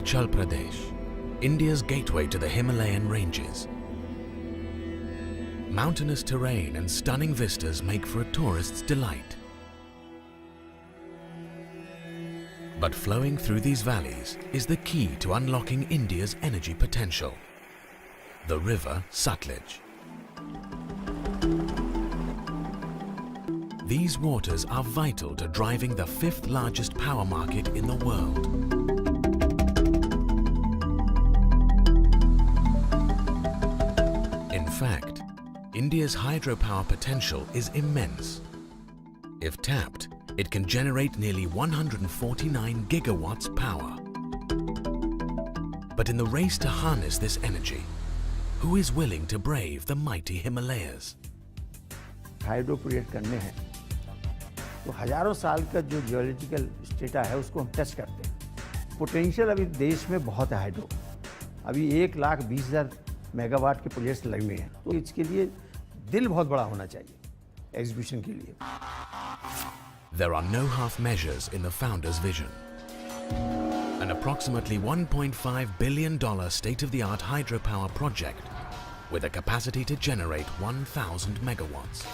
Himachal Pradesh, India's gateway to the Himalayan ranges. Mountainous terrain and stunning vistas make for a tourist's delight. But flowing through these valleys is the key to unlocking India's energy potential, the river Sutlaj. These waters are vital to driving the fifth largest power market in the world. In fact, India's hydropower potential is immense. If tapped, it can generate nearly 149 gigawatts power. But in the race to harness this energy, who is willing to brave the mighty Himalayas? Hydro project करने हैं तो हजारों साल का जो geological strata है उसको हम टच करते हैं। पोटेंशियल अभी देश में बहुत है हाइड्रो, अभी 1,20,000 मेगावाट के प्रोजेक्ट्स लगे हुए हैं, तो इसके लिए दिल बहुत बड़ा होना चाहिए एग्जीक्यूशन के लिए। There are no half measures in the founder's vision. An approximately $1.5 billion state-of-the-art hydropower project with a capacity to generate 1,000 megawatts.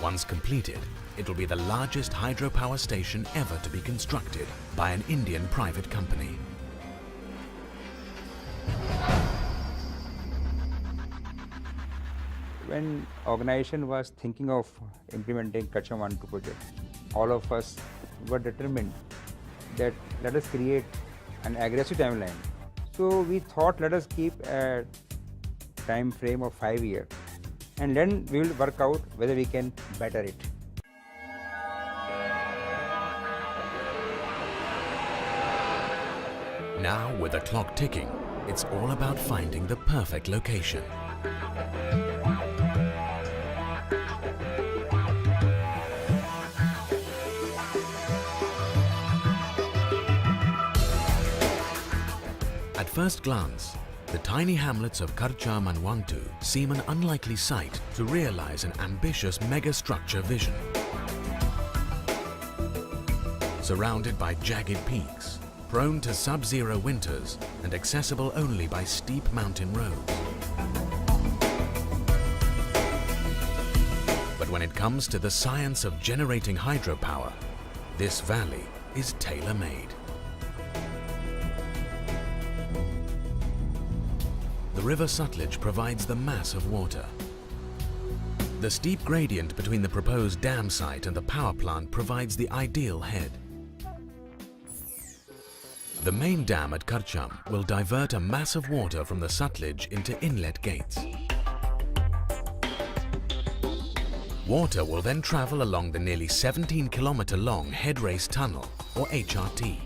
Once completed, it will be the largest hydropower station ever to be constructed by an Indian private company. When organization was thinking of implementing Karcham 1-2 project, all of us were determined that let us create an aggressive timeline. So we thought let us keep a time frame of 5 years and then we will work out whether we can better it. Now, with the clock ticking, it's all about finding the perfect location. At first glance, the tiny hamlets of Karcham and Wangtu seem an unlikely site to realize an ambitious megastructure vision. Surrounded by jagged peaks, prone to sub-zero winters and accessible only by steep mountain roads. But when it comes to the science of generating hydropower, this valley is tailor-made. The river Sutlaj provides the mass of water. The steep gradient between the proposed dam site and the power plant provides the ideal head. The main dam at Karcham will divert a mass of water from the Sutlaj into inlet gates. Water will then travel along the nearly 17-kilometer-long head race tunnel, or HRT.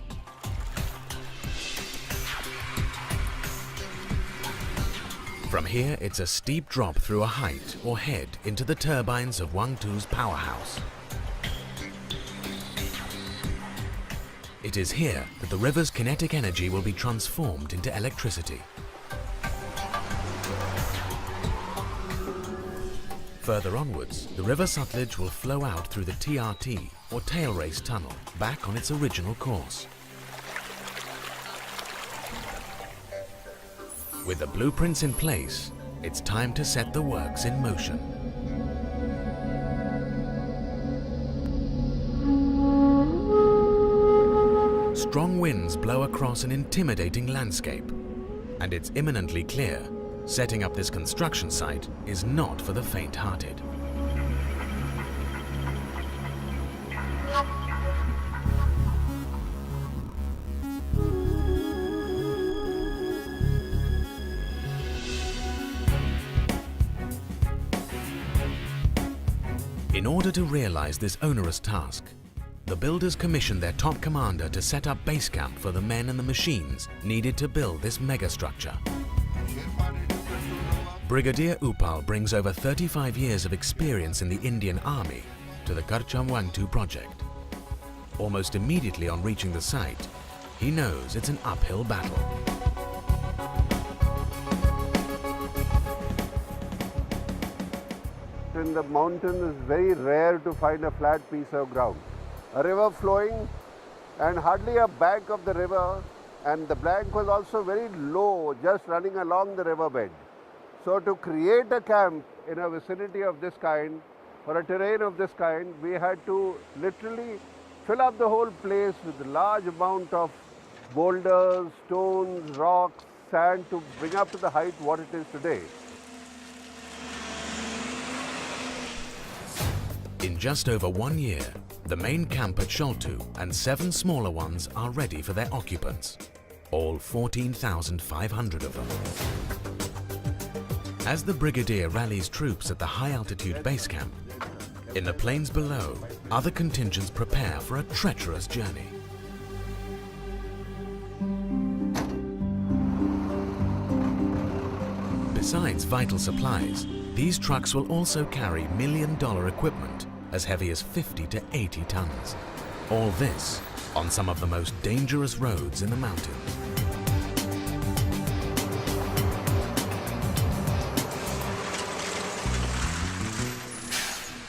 From here, it's a steep drop through a height or head into the turbines of Wangtu's powerhouse. It is here that the river's kinetic energy will be transformed into electricity. Further onwards, the river Sutlaj will flow out through the TRT or tail race tunnel back on its original course. With the blueprints in place, it's time to set the works in motion. Strong winds blow across an intimidating landscape, and it's imminently clear setting up this construction site is not for the faint-hearted. In order to realize this onerous task, the builders commissioned their top commander to set up base camp for the men and the machines needed to build this megastructure. Brigadier Upal brings over 35 years of experience in the Indian Army to the Karcham Wangtu project. Almost immediately on reaching the site, he knows it's an uphill battle. In the mountain, it's very rare to find a flat piece of ground. A river flowing and hardly a bank of the river and the bank was also very low, just running along the riverbed. So to create a camp in a vicinity of this kind, for a terrain of this kind, we had to literally fill up the whole place with a large amount of boulders, stones, rocks, sand to bring up to the height what it is today. In just over 1 year, the main camp at Sholtu and 7 smaller ones are ready for their occupants, all 14,500 of them. As the brigadier rallies troops at the high-altitude base camp, in the plains below, other contingents prepare for a treacherous journey. Besides vital supplies, these trucks will also carry million-dollar equipment as heavy as 50 to 80 tons. All this on some of the most dangerous roads in the mountains.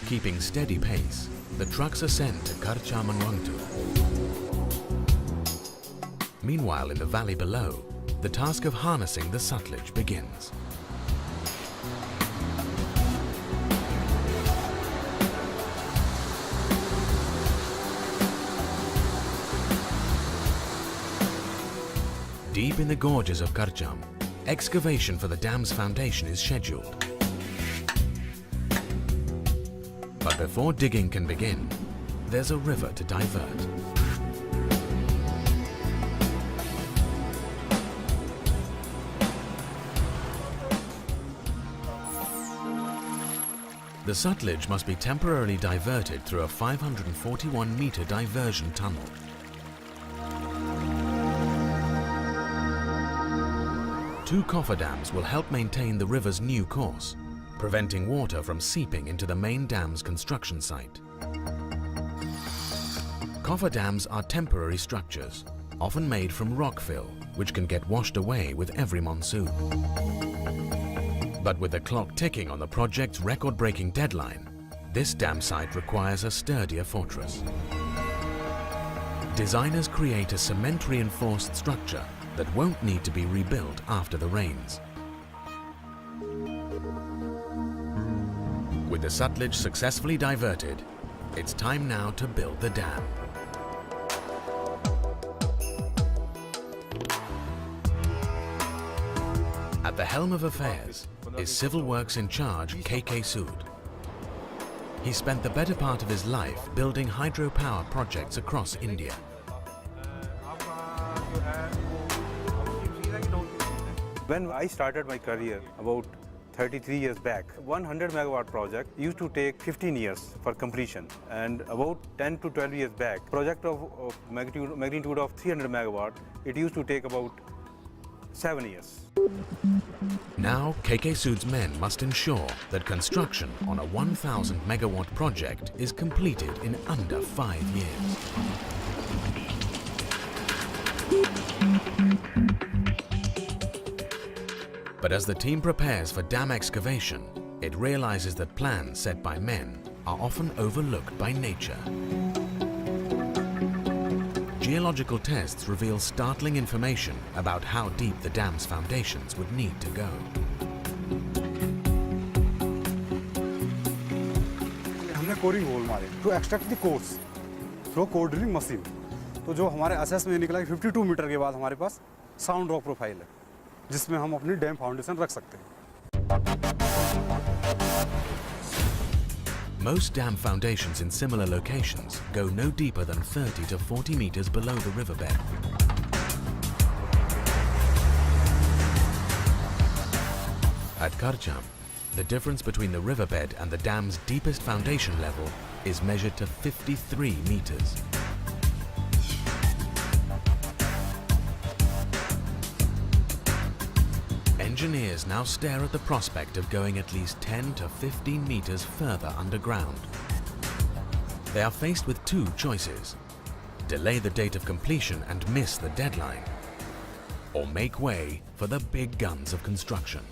Keeping steady pace, the trucks ascend to Karcham and Wangtu. Meanwhile, in the valley below, the task of harnessing the sutlaj begins. Deep in the gorges of Karcham, excavation for the dam's foundation is scheduled. But before digging can begin, there's a river to divert. The sutlaj must be temporarily diverted through a 541-meter diversion tunnel. Two cofferdams will help maintain the river's new course, preventing water from seeping into the main dam's construction site. Cofferdams are temporary structures, often made from rock fill, which can get washed away with every monsoon. But with the clock ticking on the project's record-breaking deadline, this dam site requires a sturdier fortress. Designers create a cement-reinforced structure that won't need to be rebuilt after the rains. With the sutlaj successfully diverted, it's time now to build the dam. At the helm of affairs is Civil Works in charge KK Sood. He spent the better part of his life building hydropower projects across India. When I started my career about 33 years back, 100 megawatt project used to take 15 years for completion, and about 10 to 12 years back, project of magnitude of 300 megawatt, it used to take about 7 years. Now, KK Sood's men must ensure that construction on a 1,000 megawatt project is completed in under 5 years. But as the team prepares for dam excavation, it realizes that plans set by men are often overlooked by nature. Geological tests reveal startling information about how deep the dam's foundations would need to go. हमने Koring whole मारे to extract the cores through core drilling machine. तो जो हमारे assess में निकला 52 metre के बाद हमारे पास साउंड रॉक प्रोफाइल है, जिसमें हम अपनी डैम फाउंडेशन रख सकते हैं. Most dam foundations in similar locations go no deeper than 30 to 40 meters below the riverbed. At Karcham, the difference between the riverbed and the dam's deepest foundation level is measured to 53 meters. Engineers now stare at the prospect of going at least 10 to 15 meters further underground. They are faced with two choices: delay the date of completion and miss the deadline, or make way for the big guns of construction.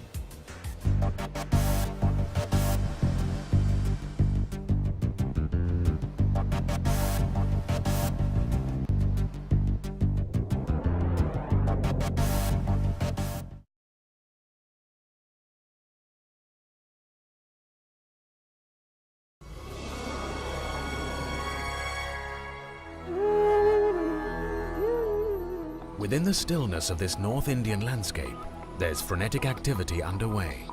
Within the stillness of this North Indian landscape, there's frenetic activity underway.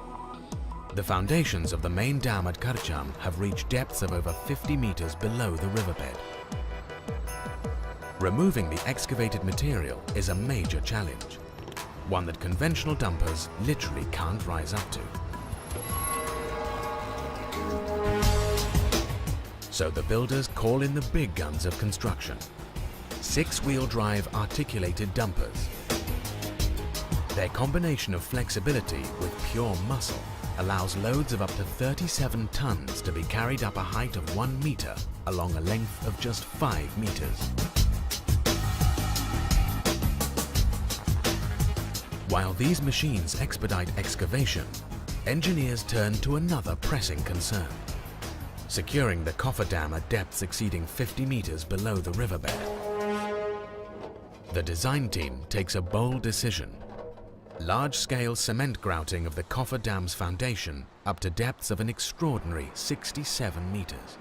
The foundations of the main dam at Karcham have reached depths of over 50 meters below the riverbed. Removing the excavated material is a major challenge, one that conventional dumpers literally can't rise up to. So the builders call in the big guns of construction, 6-wheel drive articulated dumpers. Their combination of flexibility with pure muscle allows loads of up to 37 tons to be carried up a height of 1 meter along a length of just 5 meters. While these machines expedite excavation, engineers turn to another pressing concern: securing the cofferdam at depths exceeding 50 meters below the riverbed. The design team takes a bold decision: large-scale cement grouting of the cofferdam's foundation up to depths of an extraordinary 67 meters.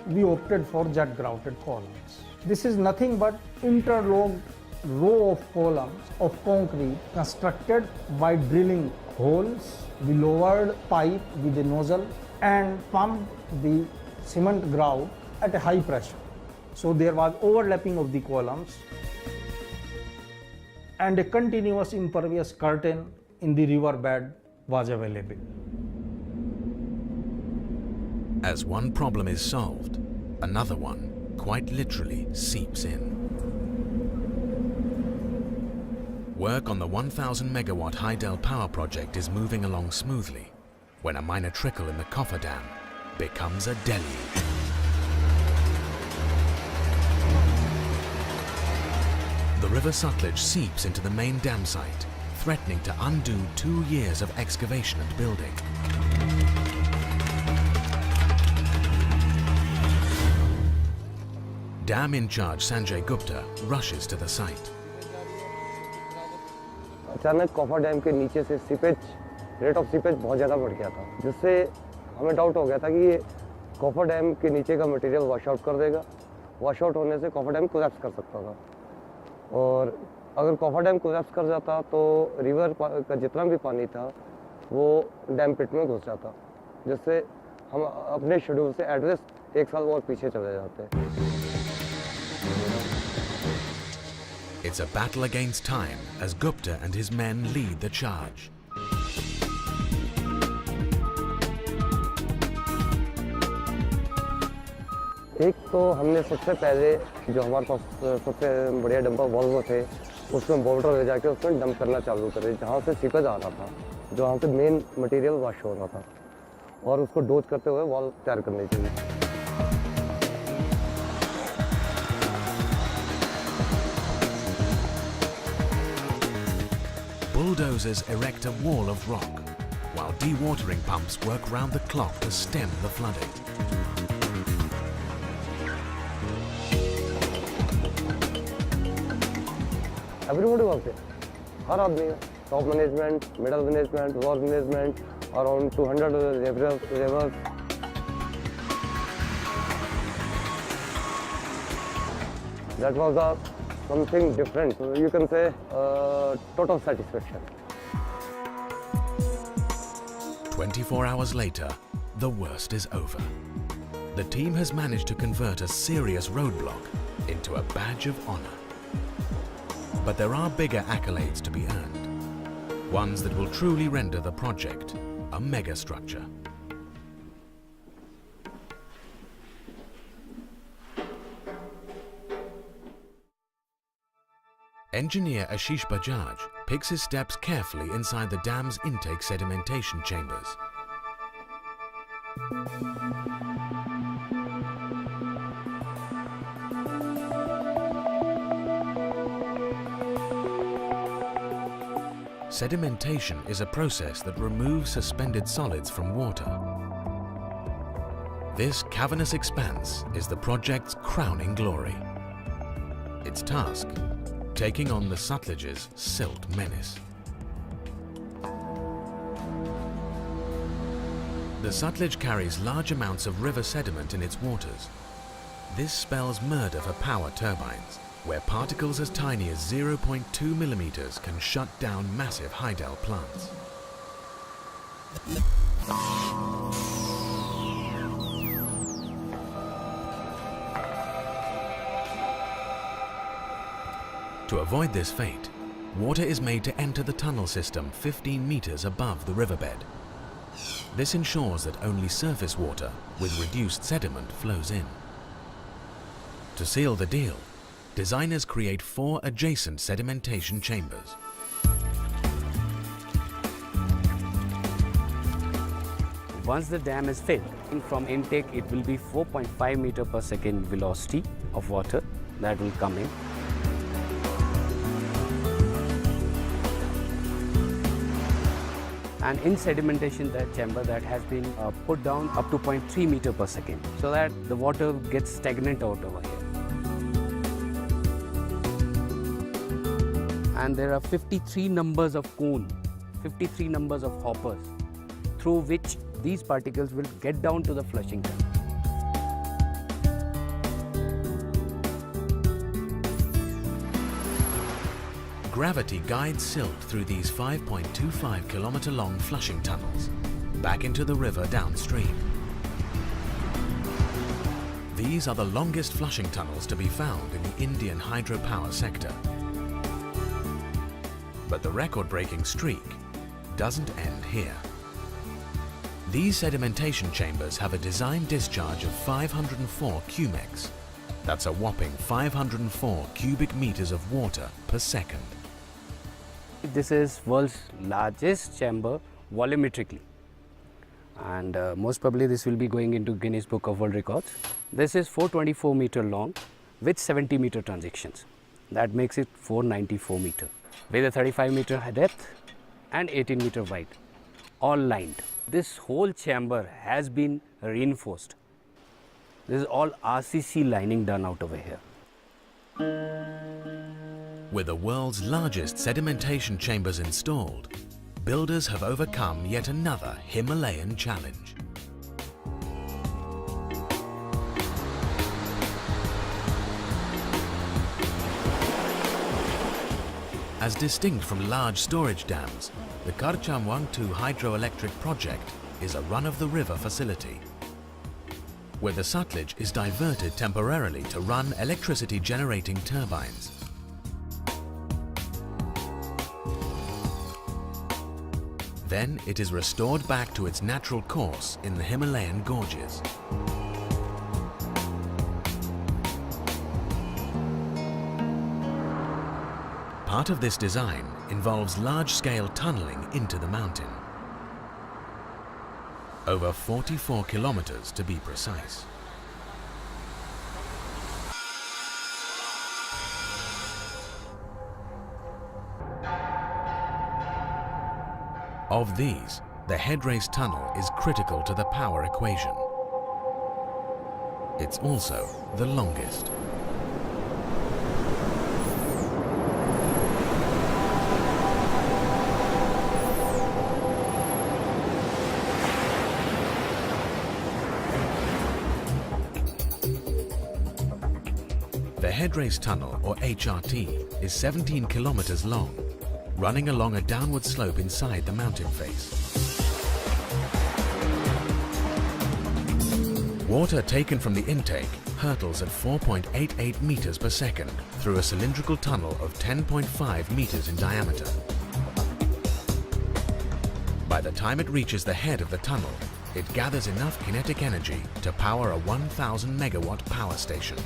We opted for jet grouted columns. This is nothing but interlocked row of columns of concrete constructed by drilling holes. We lowered pipe with a nozzle and pumped the cement grout at a high pressure. So there was overlapping of the columns, and a continuous impervious curtain in the riverbed was available. As one problem is solved, another one quite literally seeps in. Work on the 1,000 megawatt Hydropower project is moving along smoothly when a minor trickle in the cofferdam becomes a deluge. The river Sutlaj seeps into the main dam site, threatening to undo 2 years of excavation and building. Dam in charge Sanjay Gupta rushes to the site. अचानक coffer dam के नीचे से seepage rate of seepage बहुत ज़्यादा बढ़ गया था, जिससे हमें डाउट हो गया था कि ये कॉफर डैम के नीचे का मटेरियल वॉश आउट कर देगा। वॉश आउट होने से कॉफर डैम कोलैप्स कर सकता था, और अगर कॉफर डैम कोलैप्स कर जाता तो रिवर का जितना भी पानी था वो डैम पिट में घुस जाता, जिससे हम अपने शेड्यूल से एटलीस्ट 1 साल और पीछे चले जाते। It's a battle against time as Gupta and his men lead the charge. एक तो हमने सबसे पहले जो हमारे पास सबसे बढ़िया डंपर वॉल्व थे, उसमें बोल्डर ले जाके उसमें डंप करना चालू करे, जहाँ से सीपेज आ रहा था, जहाँ से मेन मटेरियल वॉश हो रहा था, और उसको डोज करते हुए वॉल्व तैयार करनी चाहिए। Bulldozers erect a wall of rock, while dewatering pumps work round the clock to stem the flooding. Everybody works here. हर आदमी है, top management, middle management, lower management, around 200 labours. That was something different. So you can say total satisfaction. 24 hours later, the worst is over. The team has managed to convert a serious roadblock into a badge of honor. But there are bigger accolades to be earned, ones that will truly render the project a megastructure. Engineer Ashish Bajaj picks his steps carefully inside the dam's intake sedimentation chambers. Sedimentation is a process that removes suspended solids from water. This cavernous expanse is the project's crowning glory. Its task: taking on the Sutlaj's silt menace. The Sutlaj carries large amounts of river sediment in its waters. This spells murder for power turbines, where particles as tiny as 0.2 millimeters can shut down massive Hydel plants. To avoid this fate, water is made to enter the tunnel system 15 meters above the riverbed. This ensures that only surface water with reduced sediment flows in. To seal the deal, designers create 4 adjacent sedimentation chambers. Once the dam is filled, from intake it will be 4.5 meter per second velocity of water that will come in. And in sedimentation that chamber that has been put down up to 0.3 meter per second so that the water gets stagnant out over here. And there are 53 numbers of cone, 53 numbers of hoppers through which these particles will get down to the flushing tank. Gravity guides silt through these 5.25 kilometer long flushing tunnels back into the river downstream. These are the longest flushing tunnels to be found in the Indian hydropower sector. But the record-breaking streak doesn't end here. These sedimentation chambers have a design discharge of 504 cumecs. That's a whopping 504 cubic meters of water per second. This is world's largest chamber volumetrically, and most probably this will be going into Guinness Book of World Records. This is 424 meter long with 70 meter transections. That makes it 494 meter with a 35 meter depth and 18 meter wide, all lined. This whole chamber has been reinforced. This is all RCC lining done out over here. With the world's largest sedimentation chambers installed, builders have overcome yet another Himalayan challenge. As distinct from large storage dams, the Karcham 1-2 hydroelectric project is a run-of-the-river facility, where the sutlaj is diverted temporarily to run electricity-generating turbines. Then it is restored back to its natural course in the Himalayan gorges. Part of this design involves large-scale tunneling into the mountain. Over 44 kilometers to be precise. Of these, the headrace tunnel is critical to the power equation. It's also the longest. The headrace tunnel, or HRT, is 17 kilometers long, running along a downward slope inside the mountain face. Water taken from the intake hurtles at 4.88 meters per second through a cylindrical tunnel of 10.5 meters in diameter. By the time it reaches the head of the tunnel, it gathers enough kinetic energy to power a 1,000 megawatt power station.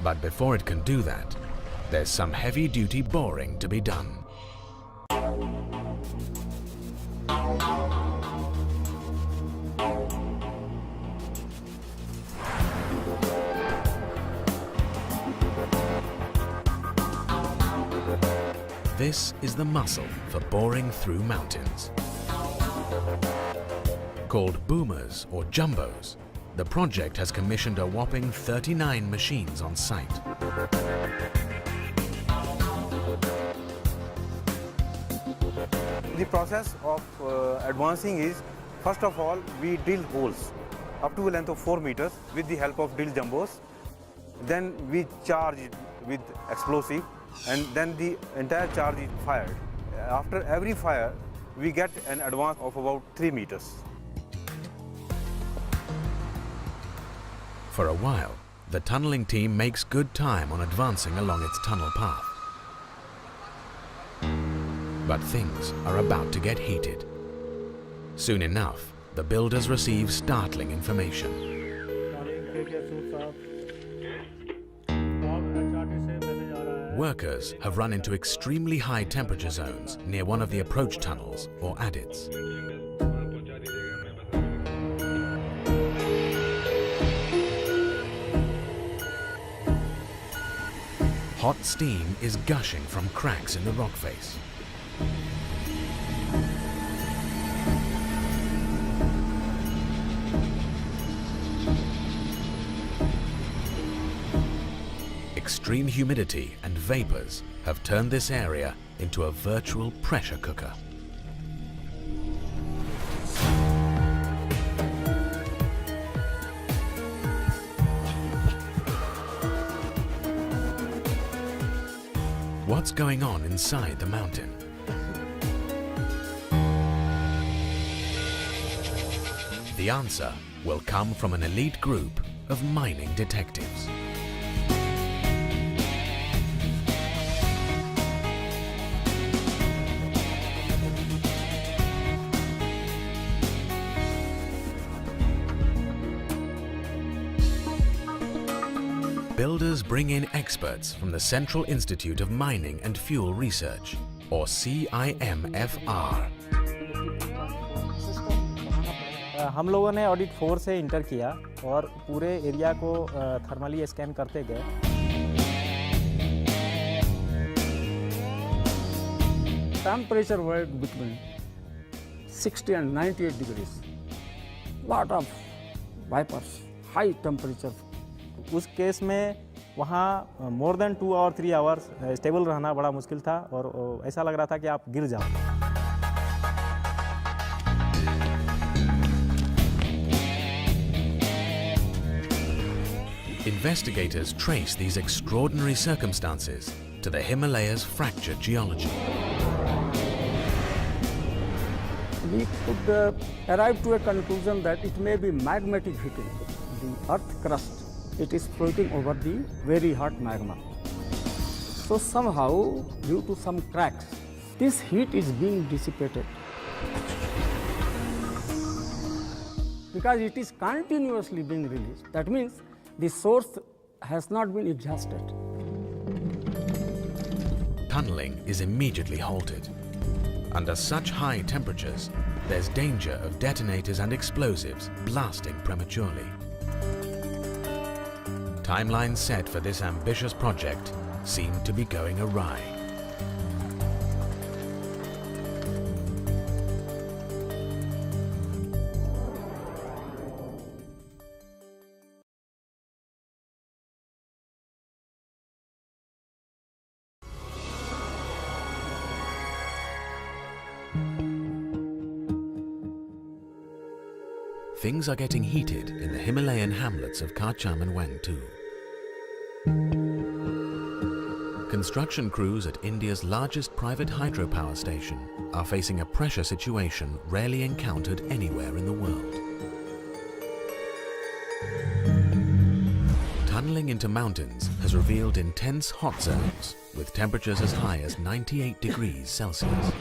But before it can do that, there's some heavy-duty boring to be done. This is the muscle for boring through mountains. Called boomers or jumbos, the project has commissioned a whopping 39 machines on site. The process of advancing is, first of all, we drill holes up to a length of 4 meters with the help of drill jumbos. Then we charge it with explosive, and then the entire charge is fired. After every fire, we get an advance of about 3 meters. For a while, the tunneling team makes good time on advancing along its tunnel path. But things are about to get heated. Soon enough, the builders receive startling information. Workers have run into extremely high temperature zones near one of the approach tunnels, or adits. Hot steam is gushing from cracks in the rock face. Extreme humidity and vapors have turned this area into a virtual pressure cooker. What's going on inside the mountain? The answer will come from an elite group of mining detectives. Builders bring in experts from the Central Institute of Mining and Fuel Research, or CIMFR. हम लोगों ने audit 4 से inter किया और पूरे area को thermally scan करते गए. Temperature varied between 60 and 98 degrees. Lot of vapors, high temperature. उस केस में वहाँ मोर देन 2 और 3 आवर्स स्टेबल रहना बड़ा मुश्किल था और ऐसा लग रहा था कि आप गिर जाओ. Investigators trace these extraordinary circumstances to the Himalayas' fractured geology. We could arrive to a conclusion that it may be magmatic heating. The earth crust, it is floating over the very hot magma. So somehow, due to some cracks, this heat is being dissipated. Because it is continuously being released. That means the source has not been exhausted. Tunneling is immediately halted. Under such high temperatures, there's danger of detonators and explosives blasting prematurely. Timelines set for this ambitious project seem to be going awry. Things are getting heated in the Himalayan hamlets of Karcham and Wang too. Construction crews at India's largest private hydropower station are facing a pressure situation rarely encountered anywhere in the world. Tunneling into mountains has revealed intense hot zones with temperatures as high as 98 degrees Celsius.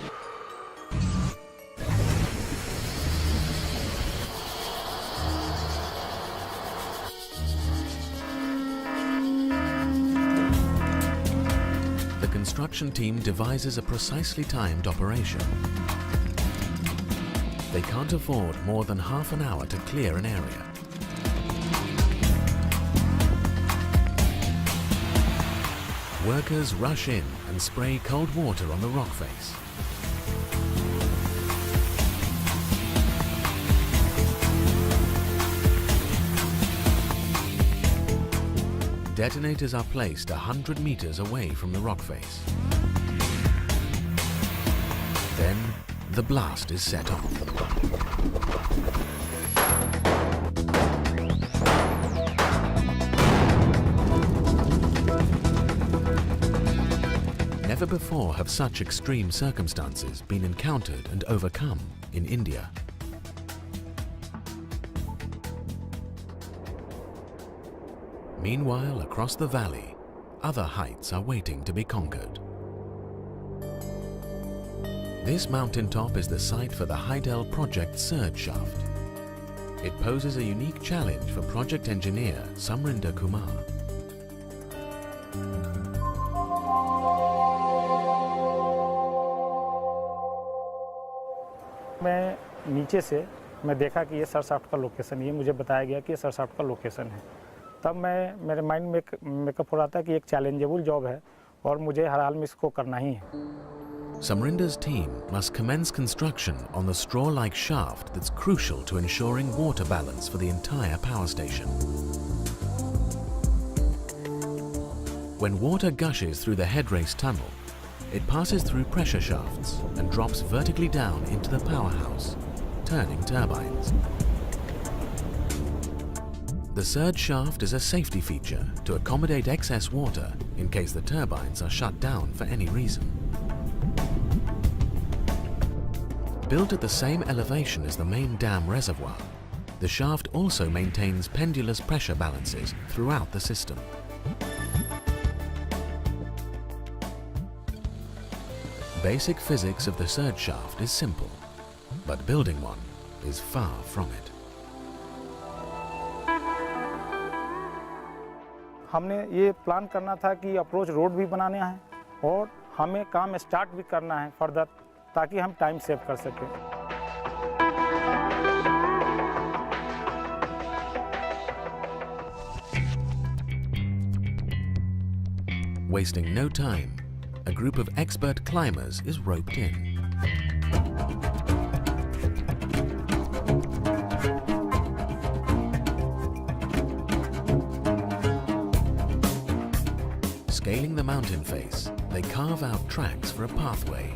The construction team devises a precisely timed operation. They can't afford more than half an hour to clear an area. Workers rush in and spray cold water on the rock face. Detonators are placed 100 meters away from the rock face. Then the blast is set off. Never before have such extreme circumstances been encountered and overcome in India. Meanwhile, across the valley, other heights are waiting to be conquered. This mountaintop is the site for the Hydel project surge shaft. It poses a unique challenge for project engineer Samrinder Kumar. मैं नीचे से मैं देखा कि ये sir shaft का location, ये मुझे बताया गया कि ये सर शाफ्ट का लोकेशन है। तब मेरे माइंड में मेकअप हो रहा था कि एक चैलेंजेबल जॉब है और मुझे हर हाल में इसको करना ही है। Samrinder's team must commence construction on the straw-like shaft that's crucial to ensuring water balance for the entire power station. When water gushes through the head race tunnel, it passes through pressure shafts and drops vertically down into the powerhouse, turning turbines. The surge shaft is a safety feature to accommodate excess water in case the turbines are shut down for any reason. Built at the same elevation as the main dam reservoir, the shaft also maintains pendulous pressure balances throughout the system. Basic physics of the surge shaft is simple, but building one is far from it. हमने ये plan करना था कि approach road भी बनाना है और हमें काम स्टार्ट भी करना है फर्दर, ताकि हम टाइम सेव कर सकें। Wasting no time, a group of expert climbers is roped in. Scaling the mountain face, they carve out tracks for a pathway.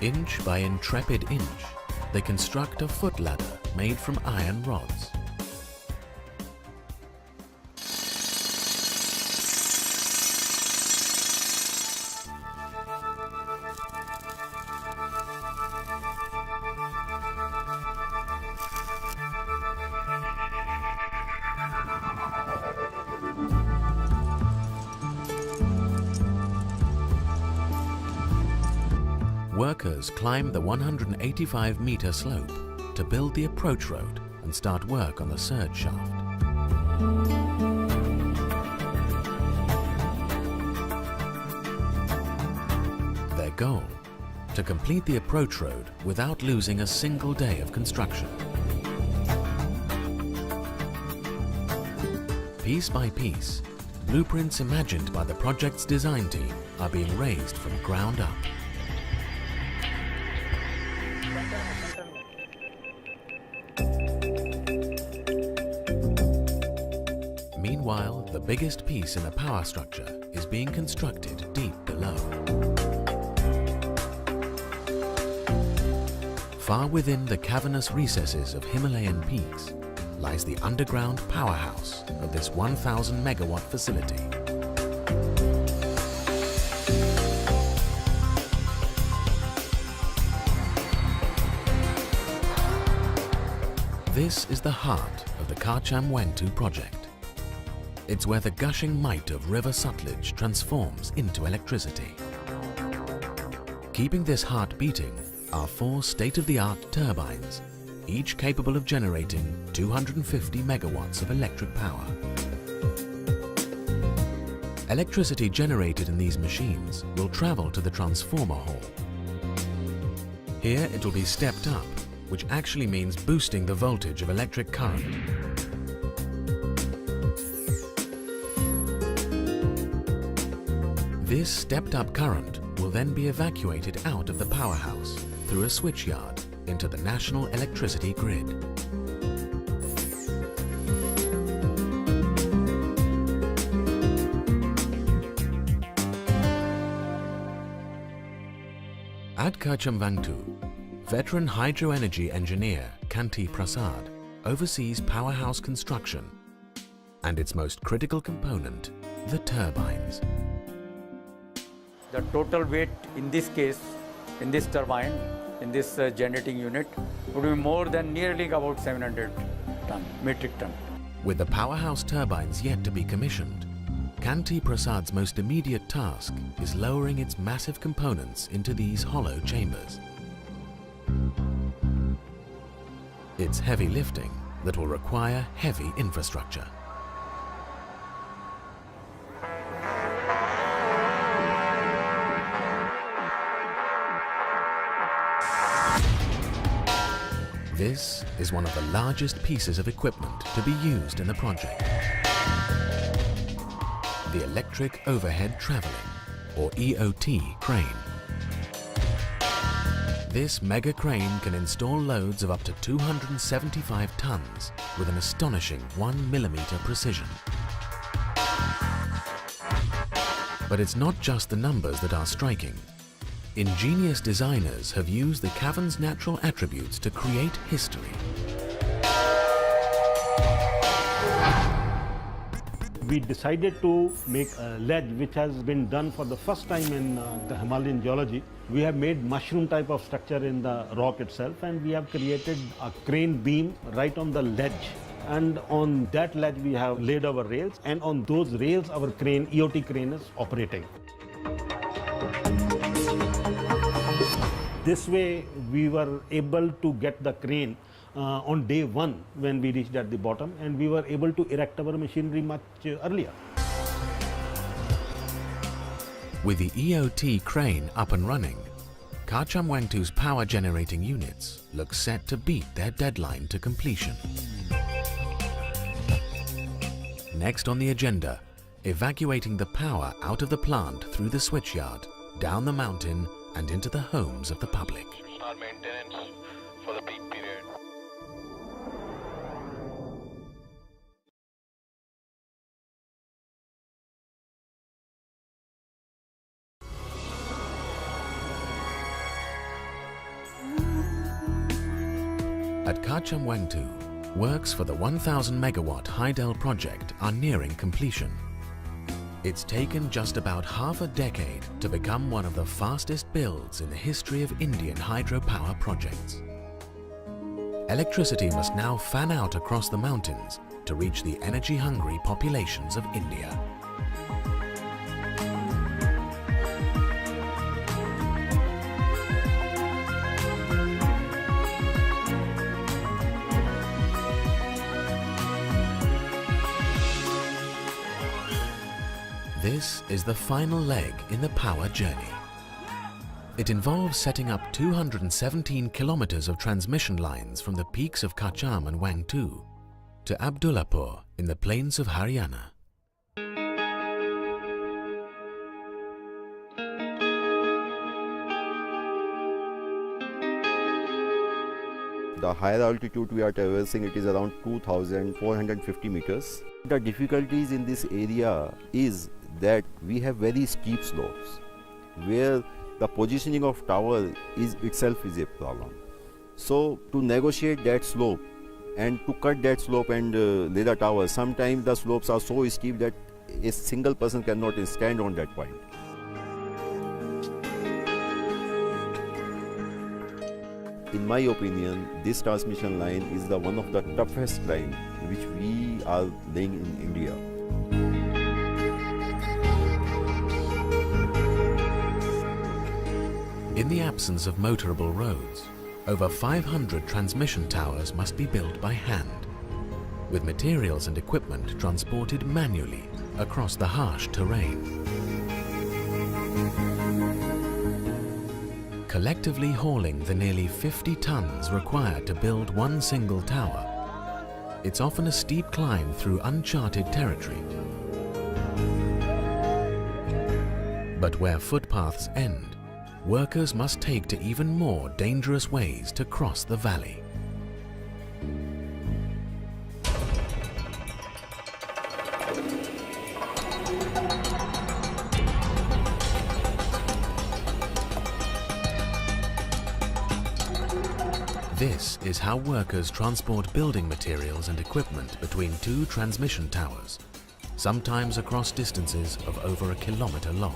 Inch by intrepid inch, they construct a foot ladder made from iron rods. Workers climb the 185-meter slope to build the approach road and start work on the surge shaft. Their goal? To complete the approach road without losing a single day of construction. Piece by piece, blueprints imagined by the project's design team are being raised from ground up. Meanwhile, the biggest piece in the power structure is being constructed deep below. Far within the cavernous recesses of Himalayan peaks lies the underground powerhouse of this 1,000 megawatt facility. This is the heart of the Karcham-Wangtoo project. It's where the gushing might of River Sutlaj transforms into electricity. Keeping this heart beating are 4 state-of-the-art turbines, each capable of generating 250 megawatts of electric power. Electricity generated in these machines will travel to the transformer hall. Here it will be stepped up, which actually means boosting the voltage of electric current. This stepped-up current will then be evacuated out of the powerhouse through a switchyard into the national electricity grid. At Karchamwangtu, veteran hydro energy engineer Kanti Prasad oversees powerhouse construction and its most critical component, the turbines. The total weight in this case, in this turbine, in this generating unit, would be more than nearly about 700 metric ton. With the powerhouse turbines yet to be commissioned, Kanti Prasad's most immediate task is lowering its massive components into these hollow chambers. It's heavy lifting that will require heavy infrastructure. This is one of the largest pieces of equipment to be used in the project. The Electric Overhead Travelling, or EOT crane. This mega crane can install loads of up to 275 tons with an astonishing 1 millimeter precision. But it's not just the numbers that are striking. Ingenious designers have used the cavern's natural attributes to create history. We decided to make a ledge which has been done for the first time in the Himalayan geology. We have made mushroom type of structure in the rock itself, and we have created a crane beam right on the ledge. And on that ledge we have laid our rails, and on those rails our crane, EOT crane, is operating. This way we were able to get the crane on day one when we reached at the bottom, and we were able to erect our machinery much earlier. With the EOT crane up and running, Karchamwangtu's power generating units look set to beat their deadline to completion. Next on the agenda, evacuating the power out of the plant through the switchyard, down the mountain and into the homes of the public. Our maintenance for the peak period. At Karchamwangtu, works for the 1,000 megawatt Hydel project are nearing completion. It's taken just about half a decade to become one of the fastest builds in the history of Indian hydropower projects. Electricity must now fan out across the mountains to reach the energy-hungry populations of India. This is the final leg in the power journey. It involves setting up 217 kilometers of transmission lines from the peaks of Karcham and Wangtu to Abdullapur in the plains of Haryana. The higher altitude we are traversing, it is around 2,450 meters. The difficulties in this area is that we have very steep slopes where the positioning of tower is itself is a problem. So to negotiate that slope and to cut that slope and lay the tower, sometimes the slopes are so steep that a single person cannot stand on that point. In my opinion, this transmission line is the one of the toughest line which we are laying in India. In the absence of motorable roads, over 500 transmission towers must be built by hand, with materials and equipment transported manually across the harsh terrain. Collectively hauling the nearly 50 tons required to build one single tower, it's often a steep climb through uncharted territory. But where footpaths end, workers must take to even more dangerous ways to cross the valley. This is how workers transport building materials and equipment between two transmission towers, sometimes across distances of over a kilometre long.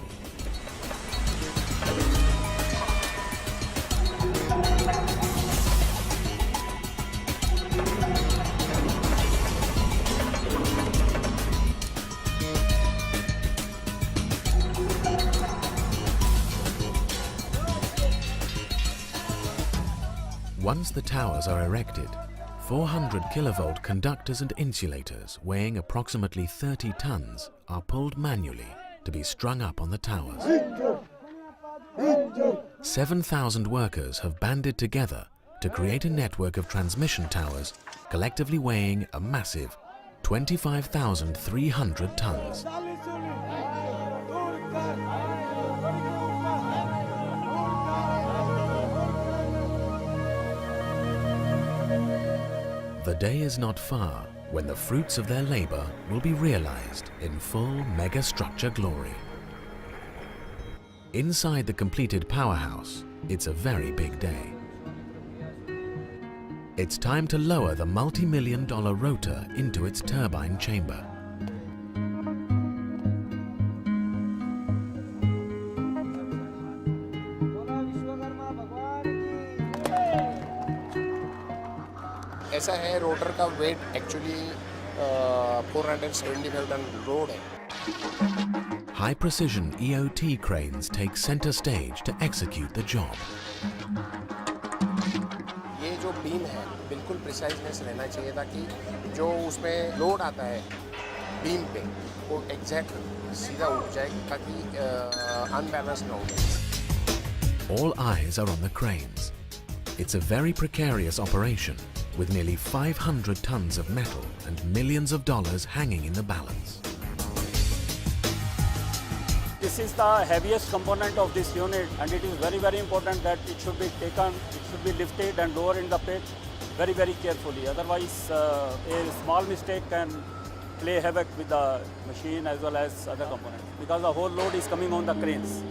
Once the towers are erected, 400 kilovolt conductors and insulators weighing approximately 30 tons are pulled manually to be strung up on the towers. 7,000 workers have banded together to create a network of transmission towers collectively weighing a massive 25,300 tons. The day is not far when the fruits of their labor will be realized in full megastructure glory. Inside the completed powerhouse, it's a very big day. It's time to lower the multi-million-dollar rotor into its turbine chamber. ऐसा है rotor का wait actually 475 ton load है. High precision EOT cranes take center stage to execute the job. ये जो beam है बिल्कुल प्रिसाइजनेस रहना चाहिए ताकि जो उसमें लोड आता है बीम पे वो एग्जैक्ट सीधा उठ जाए ताकि अनबैलेंस ना हो. All eyes are on the cranes. It's a very precarious operation, with nearly 500 tons of metal and millions of dollars hanging in the balance. This is the heaviest component of this unit, and it is very, very important that it should be taken, it should be lifted and lowered in the pit very, very carefully. Otherwise, a small mistake can play havoc with the machine as well as other components, because the whole load is coming on the cranes.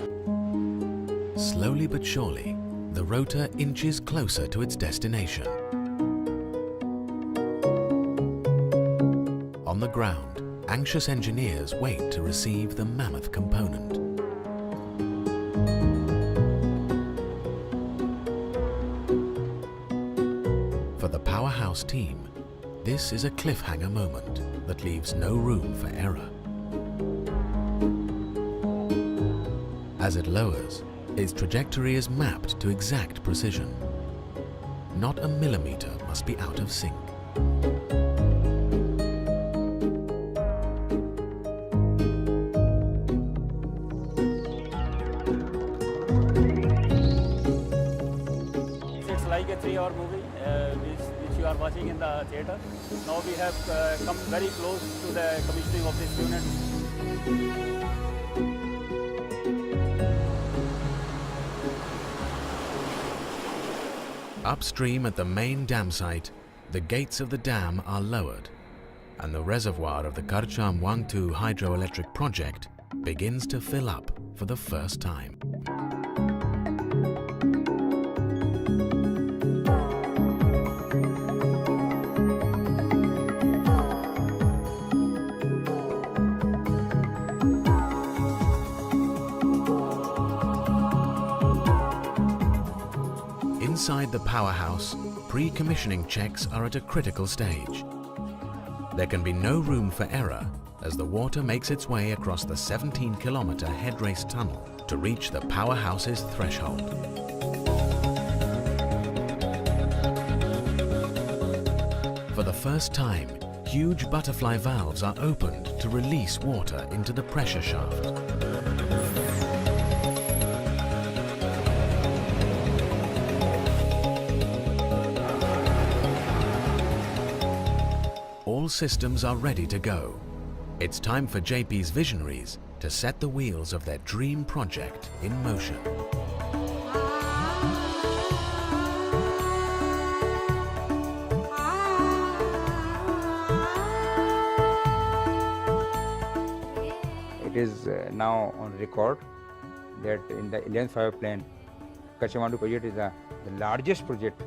Slowly but surely, the rotor inches closer to its destination. On the ground, anxious engineers wait to receive the mammoth component. For the powerhouse team, this is a cliffhanger moment that leaves no room for error. As it lowers, its trajectory is mapped to exact precision. Not a millimeter must be out of sync. It's like a 3-hour movie which you are watching in the theater. Now we have come very close to the commissioning of this unit. Upstream at the main dam site, the gates of the dam are lowered, and the reservoir of the Karcham Wangtu hydroelectric project begins to fill up for the first time. Inside the powerhouse, pre-commissioning checks are at a critical stage. There can be no room for error as the water makes its way across the 17-kilometer headrace tunnel to reach the powerhouse's threshold. For the first time, huge butterfly valves are opened to release water into the pressure shaft. All systems are ready to go. It's time for JP's visionaries to set the wheels of their dream project in motion. It is now on record that in the Indian power plant, Karcham Wangtu project is the largest project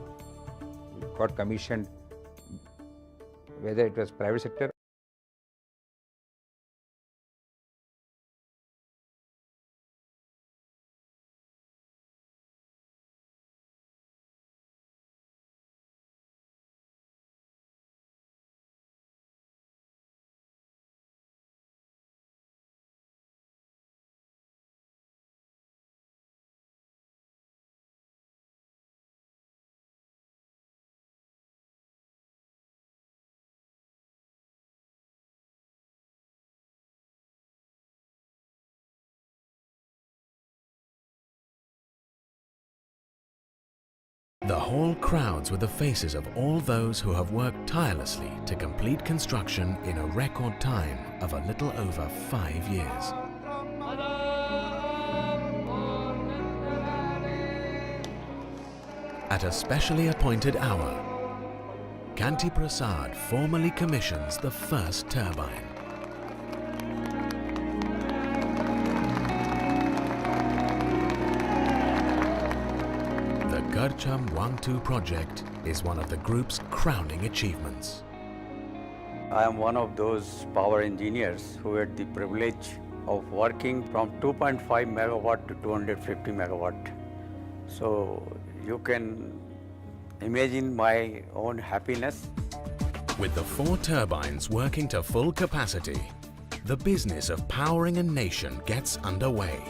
got commissioned, whether it was private sector. The hall crowds with the faces of all those who have worked tirelessly to complete construction in a record time of a little over 5 years. At a specially appointed hour, Kanti Prasad formally commissions the first turbine. The Garcham 1-2 project is one of the group's crowning achievements. I am one of those power engineers who had the privilege of working from 2.5 megawatt to 250 megawatt. So you can imagine my own happiness. With the 4 turbines working to full capacity, the business of powering a nation gets underway.